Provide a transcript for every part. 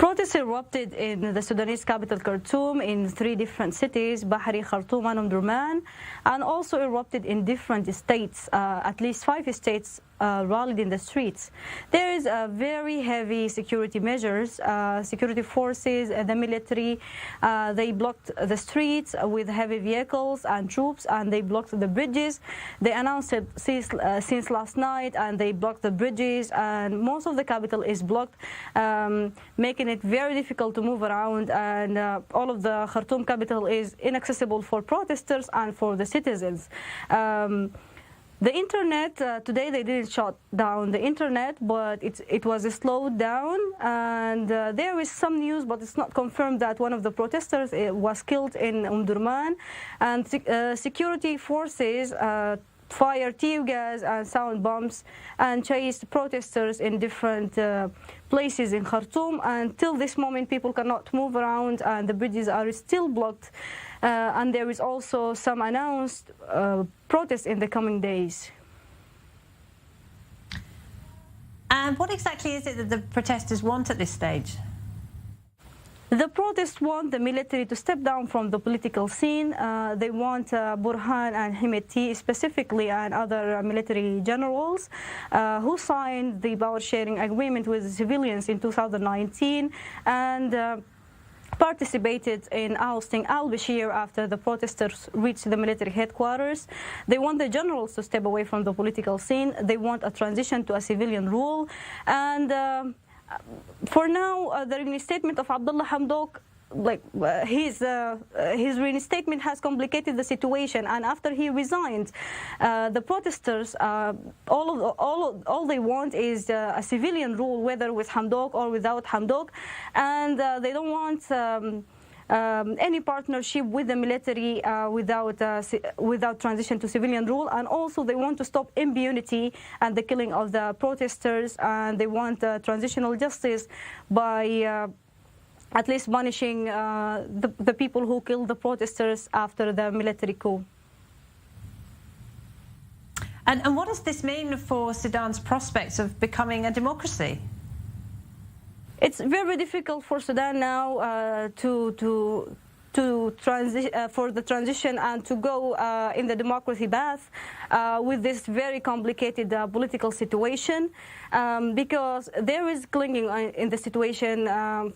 Protests erupted in the Sudanese capital Khartoum in 3 different cities, Bahri, Khartoum and Omdurman, and also erupted in different states. At least 5 states rallied in the streets. There is a very heavy security measures. Security forces, the military, they blocked the streets with heavy vehicles and troops, and they blocked the bridges. They announced it since last night, and they blocked the bridges, and most of the capital is blocked, making it very difficult to move around, and all of the Khartoum capital is inaccessible for protesters and for the citizens. The internet, today they didn't shut down the internet, but it was slowed down, and there is some news, but it's not confirmed, that one of the protesters was killed in Omdurman, and security forces fired tear gas and sound bombs and chased protesters in different places in Khartoum. Until this moment, people cannot move around, and the bridges are still blocked. And there is also some announced protests in the coming days. And what exactly is it that the protesters want at this stage? The protests want the military to step down from the political scene. They want Burhan and Himeti specifically, and other military generals who signed the power-sharing agreement with the civilians in 2019 and participated in ousting al-Bashir after the protesters reached the military headquarters. They want the generals to step away from the political scene. They want a transition to a civilian rule. And for now, the reinstatement of Abdalla Hamdok, his reinstatement has complicated the situation, and after he resigned, the protesters, all they want is a civilian rule, whether with Hamdok or without Hamdok, and they don't want any partnership with the military without transition to civilian rule. And also they want to stop impunity and the killing of the protesters, and they want transitional justice by at least punishing the people who killed the protesters after the military coup. And what does this mean for Sudan's prospects of becoming a democracy? It's very difficult for Sudan now for the transition and to go in the democracy path with this very complicated political situation, because there is clinging in the situation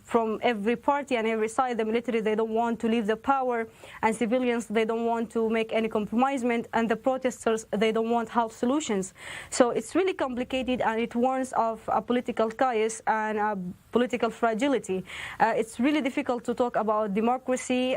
from every party and every side. The military, they don't want to leave the power, and civilians, they don't want to make any compromisement, and the protesters, they don't want half solutions. So it's really complicated, and it warns of a political chaos and political fragility. It's really difficult to talk about democracy,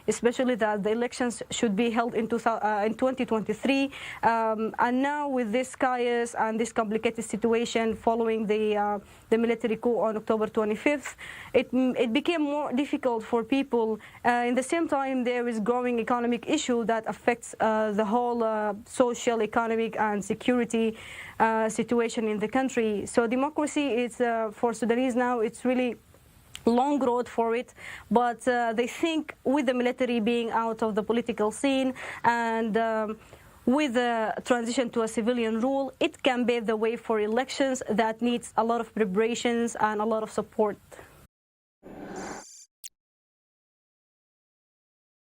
especially that the elections should be held in 2023. And now with this chaos and this complicated situation following the military coup on October 25th, it became more difficult for people. In the same time, there is growing economic issue that affects the whole social, economic and security situation in the country. So democracy is, for Sudanese now, it's really long road for it, but they think with the military being out of the political scene and with the transition to a civilian rule, it can pave the way for elections that needs a lot of preparations and a lot of support.